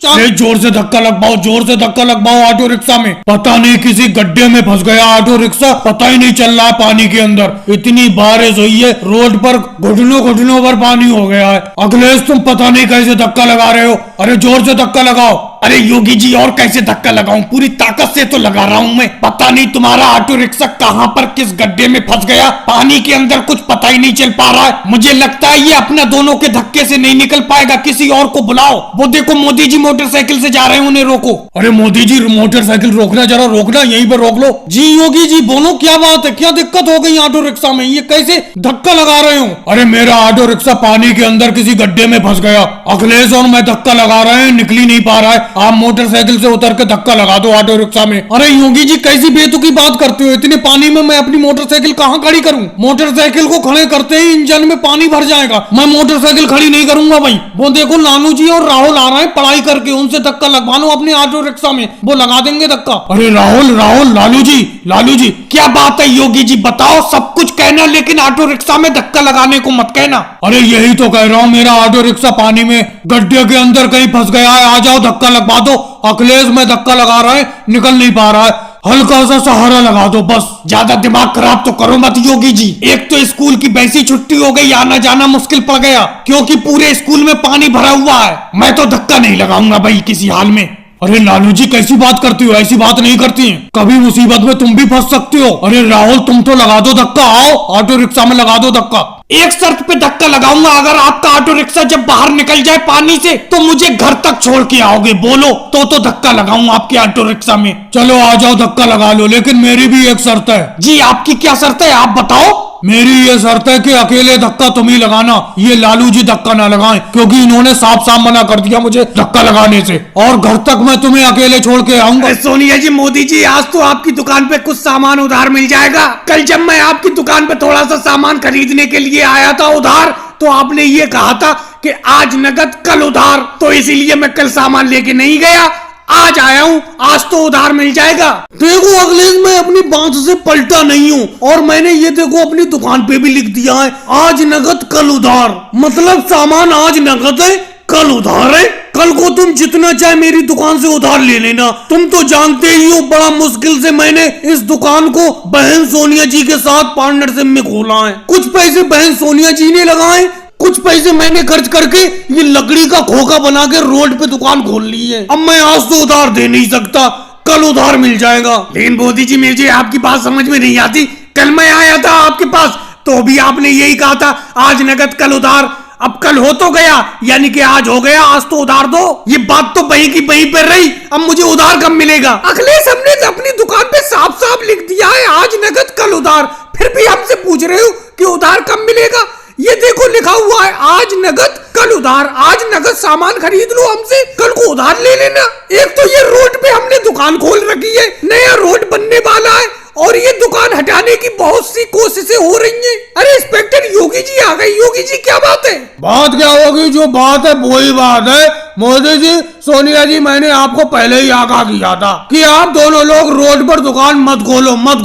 अरे जोर से धक्का लगवाओ, जोर से धक्का लगवाओ ऑटो रिक्शा में। पता नहीं किसी गड्ढे में फंस गया ऑटो रिक्शा, पता ही नहीं चल रहा है पानी के अंदर। इतनी बारिश हुई है, रोड पर घुटनों घुटनों पर पानी हो गया है। अखिलेश तुम पता नहीं कैसे धक्का लगा रहे हो, अरे जोर से धक्का लगाओ। अरे योगी जी और कैसे धक्का लगाऊं, पूरी ताकत से तो लगा रहा हूं मैं। पता नहीं तुम्हारा ऑटो रिक्शा कहां पर किस गड्ढे में फंस गया, पानी के अंदर कुछ पता ही नहीं चल पा रहा है। मुझे लगता है ये अपना दोनों के धक्के से नहीं निकल पाएगा, किसी और को बुलाओ। वो देखो मोदी जी मोटरसाइकिल से जा रहे हैं, उन्हें रोको। अरे मोदी जी मोटरसाइकिल रोकना, जरा रोकना, यहीं पर रोक लो। जी योगी जी बोलो क्या बात है, क्या दिक्कत हो गई ऑटो रिक्शा में, ये कैसे धक्का लगा रहे हो? अरे मेरा ऑटो रिक्शा पानी के अंदर किसी गड्ढे में फंस गया। अखिलेश और मैं धक्का लगा रहे हैं, निकल ही नहीं पा रहा है। आप मोटरसाइकिल से उतर के धक्का लगा दो ऑटो रिक्शा में। अरे योगी जी कैसी बेतुकी बात करते हो, इतने पानी में मैं अपनी मोटरसाइकिल कहाँ खड़ी करूं? मोटरसाइकिल को खड़े करते ही इंजन में पानी भर जाएगा, मैं मोटरसाइकिल खड़ी नहीं करूंगा भाई। वो देखो लालू जी और राहुल आ रहे हैं पढ़ाई करके, उनसे धक्का लगवा लो अपने ऑटो रिक्शा में, वो लगा देंगे धक्का। अरे राहुल राहुल, लालू जी क्या बात है योगी जी, बताओ। सब कुछ कहना लेकिन ऑटो रिक्शा में धक्का लगाने को मत कहना। अरे यही तो कह रहा हूँ, मेरा ऑटो रिक्शा पानी में गड्ढे के अंदर कहीं फंस गया है, आ जाओ धक्का लगवा दो। अखिलेश में धक्का लगा रहा है, निकल नहीं पा रहा है, हल्का सा सहारा लगा दो बस। ज्यादा दिमाग खराब तो करो मत योगी जी। एक तो स्कूल की वैसी छुट्टी हो गई, आना जाना मुश्किल पड़ गया क्योंकि पूरे स्कूल में पानी भरा हुआ है। मैं तो धक्का नहीं लगाऊंगा भाई किसी हाल में। अरे लालू जी कैसी बात करती हो, ऐसी बात नहीं करती हैं। कभी मुसीबत में तुम भी फंस सकते हो। अरे राहुल तुम तो लगा दो धक्का, आओ ऑटो रिक्शा में लगा दो धक्का। एक शर्त पे धक्का लगाऊंगा, अगर आपका ऑटो रिक्शा जब बाहर निकल जाए पानी से तो मुझे घर तक छोड़ के आओगे, बोलो तो धक्का लगाऊंगा आपके ऑटो रिक्शा में। चलो आ जाओ धक्का लगा लो, लेकिन मेरी भी एक शर्त है। जी आपकी क्या शर्त है, आप बताओ। मेरी ये शर्त है कि अकेले धक्का तुम ही लगाना, ये लालू जी धक्का ना लगाएं, क्योंकि इन्होंने साफ साफ मना कर दिया मुझे धक्का लगाने से, और घर तक मैं तुम्हें अकेले छोड़ के आऊंगा। सोनिया जी, मोदी जी, आज तो आपकी दुकान पे कुछ सामान उधार मिल जाएगा। कल जब मैं आपकी दुकान पे थोड़ा सा सामान खरीदने के लिए आया था उधार, तो आपने ये कहा था कि आज नगद कल उधार, तो इसीलिए मैं कल सामान लेके नहीं गया, आज आया हूँ, आज तो उधार मिल जाएगा। देखो अखिलेश, मैं अपनी बात से पलटा नहीं हूँ, और मैंने ये देखो अपनी दुकान पे भी लिख दिया है, आज नगद कल उधार। मतलब सामान आज नगद है, कल उधार है। कल को तुम जितना चाहे मेरी दुकान से उधार ले लेना। तुम तो जानते ही हो बड़ा मुश्किल से मैंने इस दुकान को बहन सोनिया जी के साथ पार्टनरशिप में खोला है। कुछ पैसे बहन सोनिया जी ने लगाए, कुछ पैसे मैंने खर्च करके ये लकड़ी का खोखा बना के रोड पे दुकान खोल ली है। अब मैं आज तो उधार दे नहीं सकता, कल उधार मिल जाएगा। लेकिन मोदी जी, मुझे आपकी बात समझ में नहीं आती। कल मैं आया था आपके पास तो भी आपने यही कहा था आज नगद कल उधार। अब कल हो तो गया, यानी कि आज हो गया, आज तो उधार दो। ये बात तो वहीं की वहीं पर रही, अब मुझे उधार कब मिलेगा? अखिलेश, हमने तो अपनी दुकान पे साफ साफ लिख दिया है आज नगद कल उधार, फिर भी हमसे पूछ रहे हो कि उधार कब मिलेगा? ये देखो लिखा हुआ है आज नगद कल उधार। आज नगद सामान खरीद लो हमसे, कल को उधार ले लेना। एक तो ये रोड पे हमने दुकान खोल रखी है, नया रोड बनने वाला है, और ये दुकान हटाने की बहुत सी कोशिशें हो रही हैं। अरे इंस्पेक्टर योगी जी आ गए। योगी जी क्या बात है? बात क्या होगी, जो बात है वही बात है। मोदी जी, सोनिया जी, मैंने आपको पहले ही आगाह किया था कि आप दोनों लोग रोड पर दुकान मत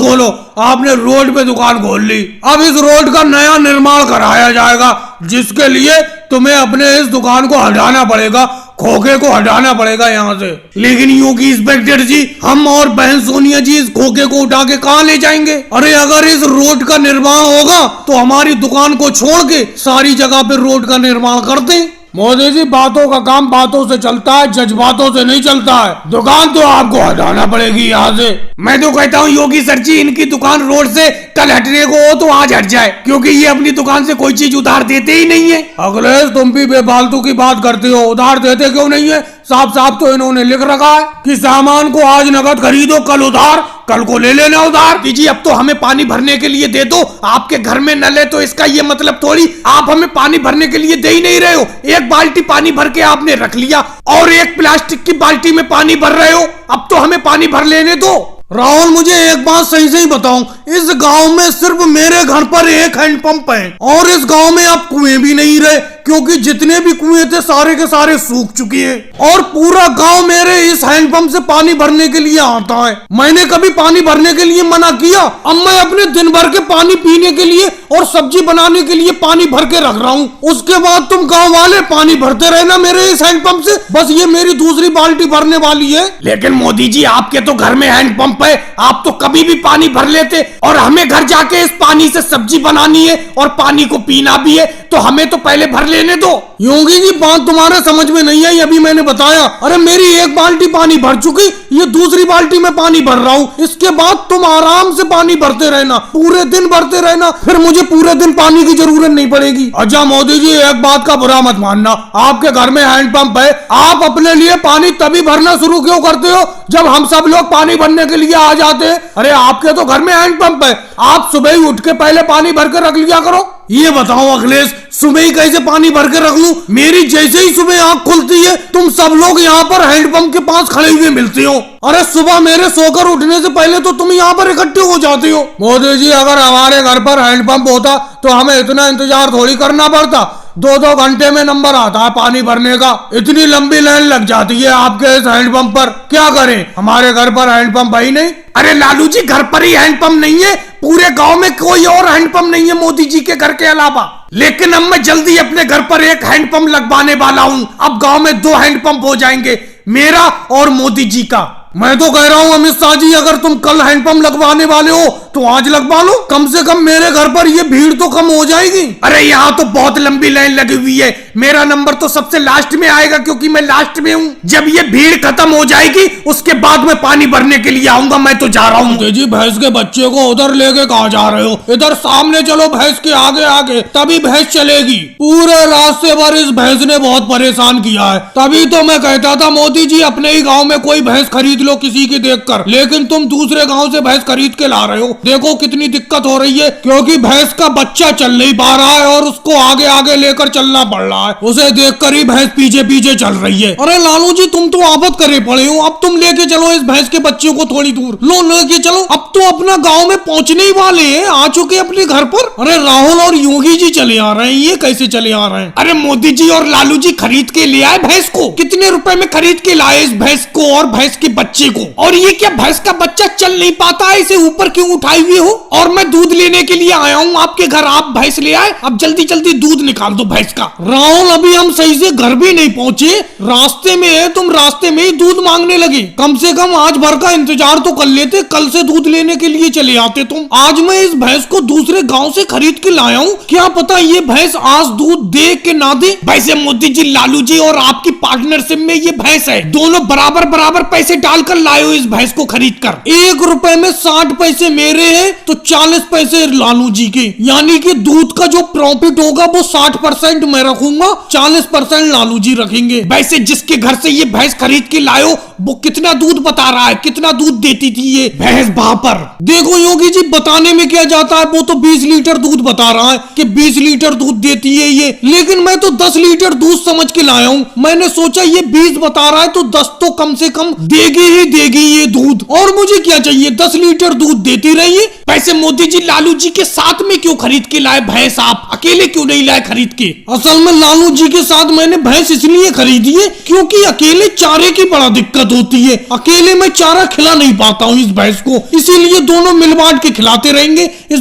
खोलो। आपने रोड पे दुकान खोल ली। अब इस रोड का नया निर्माण कराया जाएगा, जिसके लिए तुम्हें अपने इस दुकान को हटाना पड़ेगा, खोखे को हटाना पड़ेगा यहाँ से। लेकिन योगी इंस्पेक्टर जी, हम और बहन सोनिया जी इस खोखे को उठा के कहाँ ले जाएंगे? अरे अगर इस रोड का निर्माण होगा तो हमारी दुकान को छोड़ के सारी जगह पे रोड का निर्माण कर दें। मोदी जी, बातों का काम बातों से चलता है, जज्बातों से नहीं चलता है। दुकान तो आपको हटाना पड़ेगी यहाँ से। मैं तो कहता हूँ योगी सर जी, इनकी दुकान रोड से कल हटने को हो तो आज हट जाए, क्योंकि ये अपनी दुकान से कोई चीज उधार देते ही नहीं है। अखिलेश, तुम भी बेफालतू की बात करते हो, उधार देते क्यों नहीं है? साफ साफ तो इन्होंने लिख रखा है कि सामान को आज नगद खरीदो, कल उधार, कल को ले लेना उधार। जी अब तो हमें पानी भरने के लिए दे दो। आपके घर में नल है तो इसका ये मतलब थोड़ी आप हमें पानी भरने के लिए दे ही नहीं रहे हो। एक बाल्टी पानी भर के आपने रख लिया और एक प्लास्टिक की बाल्टी में पानी भर रहे हो। अब तो हमें पानी भर लेने दो। राहुल, मुझे एक बात सही बताऊं, इस गांव में सिर्फ मेरे घर पर एक हैंडपंप है, और इस गांव में अब कुएं भी नहीं रहे, क्योंकि जितने भी कुएं थे सारे के सारे सूख चुके हैं और पूरा गांव मेरे इस हैंडपंप से पानी भरने के लिए आता है। मैंने कभी पानी भरने के लिए मना किया? अब मैं अपने दिन भर के पानी पीने के लिए और सब्जी बनाने के लिए पानी भर के रख रहा हूँ। उसके बाद तुम गांव वाले पानी भरते रहना मेरे इस हैंडपंप से। बस ये मेरी दूसरी बाल्टी भरने वाली है। लेकिन मोदी जी आपके तो घर में हैंडपंप है, आप तो कभी भी पानी भर लेते, और हमें घर जाके इस पानी से सब्जी बनानी है और पानी को पीना भी है, तो हमें तो पहले भर लेने दो। योगी जी बात तुम्हारे समझ में नहीं आई, अभी मैंने बताया। अरे मेरी एक बाल्टी पानी भर चुकी, ये दूसरी बाल्टी में पानी भर रहा हूँ। इसके बाद तुम आराम से पानी भरते रहना, पूरे दिन भरते रहना, फिर मुझे पूरे दिन पानी की जरूरत नहीं पड़ेगी। अच्छा मोदी जी एक बात का बुरा मत मानना, आपके घर में हैंडपंप है, आप अपने लिए पानी तभी भरना शुरू क्यों करते हो जब हम सब लोग पानी भरने के लिए आ जाते हैं? अरे आपके तो घर में हैंडपंप है, आप सुबह ही उठ के पहले पानी भर के रख लिया करो। ये बताओ अखिलेश, सुबह ही कैसे पानी भर के रख लूं? मेरी जैसे ही सुबह आंख खुलती है तुम सब लोग यहाँ पर हैंडपंप के पास खड़े हुए मिलते हो। अरे सुबह मेरे सोकर उठने से पहले तो तुम यहाँ पर इकट्ठे हो जाते हो। मोदी जी अगर हमारे घर पर हैंडपंप होता तो हमें इतना इंतजार थोड़ी करना पड़ता, 2-2 घंटे में नंबर आता है पानी भरने का। इतनी लंबी लाइन लग जाती है आपके इस हैंडपंप पर, क्या करें? हमारे घर पर हैंडपंप है ही नहीं। अरे लालू जी घर पर ही हैंडपंप नहीं है, पूरे गांव में कोई और हैंडपंप नहीं है मोदी जी के घर के अलावा। लेकिन अब मैं जल्दी अपने घर पर एक हैंडपंप लगवाने वाला हूँ। अब गांव में 2 हैंडपंप हो जाएंगे, मेरा और मोदी जी का। मैं तो कह रहा हूँ अमित शाह जी, अगर तुम कल हैंडपंप लगवाने वाले हो तो आज लगवा लो, कम से कम मेरे घर पर ये भीड़ तो कम हो जाएगी। अरे यहाँ तो बहुत लंबी लाइन लगी हुई है, मेरा नंबर तो सबसे लास्ट में आएगा क्योंकि मैं लास्ट में हूँ। जब ये भीड़ खत्म हो जाएगी उसके बाद मैं पानी भरने के लिए आऊंगा। मैं तो जा रहा हूँ। जी भैंस के बच्चे को उधर लेके कहाँ जा रहे हो? इधर सामने चलो, भैंस के आगे आगे, तभी भैंस चलेगी। पूरे रास्ते भर इस भैंस ने बहुत परेशान किया है, तभी तो मैं कहता था मोदी जी अपने ही गाँव में कोई भैंस खरीद लो किसी की देखकर, लेकिन तुम दूसरे गांव से भैंस खरीद के ला रहे हो। देखो कितनी दिक्कत हो रही है, क्योंकि भैंस का बच्चा चल नहीं पा रहा है और उसको आगे आगे लेकर चलना पड़ रहा है, उसे देखकर ही भैंस पीछे पीछे चल रही है। अरे लालू जी तुम तो आफत करे पड़े हो, अब तुम लेके चलो इस भैंस के बच्चे को थोड़ी दूर, लो लेके चलो। अब तो अपना गाँव में पहुंचने ही वाले हैं, आ चुके अपने घर पर। अरे राहुल और योगी जी चले आ रहे हैं, ये कैसे चले आ रहे हैं? अरे मोदी जी और लालू जी खरीद के ले आए भैंस को। कितने रुपए में खरीद के लाए इस भैंस को और भैंस के बच्चे को? और ये क्या भैंस का बच्चा चल नहीं पाता है, इसे ऊपर क्यों उठाए हुए हो? और मैं दूध लेने के लिए आया हूँ आपके घर, आप भैंस ले आए, अब जल्दी जल्दी दूध निकाल दो भैंस का। राहुल अभी हम सही से घर भी नहीं पहुंचे, रास्ते में है, तुम रास्ते में ही दूध मांगने लगे। कम से कम आज भर का इंतजार तो कर लेते, कल से दूध लेने के लिए चले आते तुम। आज मैं इस भैंस को दूसरे गाँव से खरीद के लाया हूँ, क्या पता ये भैंस आज दूध दे के ना दे। वैसे मोदी जी लालू जी और आपकी पार्टनरशिप में ये भैंस है, दोनों बराबर बराबर पैसे डालकर लाए हो इस भैंस को खरीद कर। 1 रुपए में 60 पैसे मेरे हैं तो 40 पैसे लालू जी के, यानी कि दूध का जो प्रॉफिट होगा वो 60% मैं रखूंगा, 40% लालू जी रखेंगे। वैसे जिसके घर से ये भैंस खरीद के लायो वो कितना दूध बता रहा है, कितना दूध देती थी ये भैंस वहां पर? देखो योगी जी बताने में क्या जाता है, वो तो 20 लीटर दूध बता रहा है कि 20 लीटर दूध देती है ये, लेकिन मैं तो 10 लीटर दूध समझ के लाया हूँ। मैंने सोचा ये 20 बता रहा है तो 10 तो कम से कम देगी ही देगी ये दूध, और मुझे क्या चाहिए, 10 लीटर दूध देती रहिए। वैसे मोदी जी लालू जी के साथ में क्यों खरीद के लाए भैंस, आप अकेले क्यों नहीं लाए खरीद के? असल में लालू जी के साथ मैंने भैंस इसलिए खरीदी है क्योंकि अकेले चारे की बड़ा दिक्कत होती है, अकेले मैं चारा खिला नहीं पाता हूँ इस भैंस को, इसीलिए दोनों मिल बांट के खिलाते रहेंगे। इस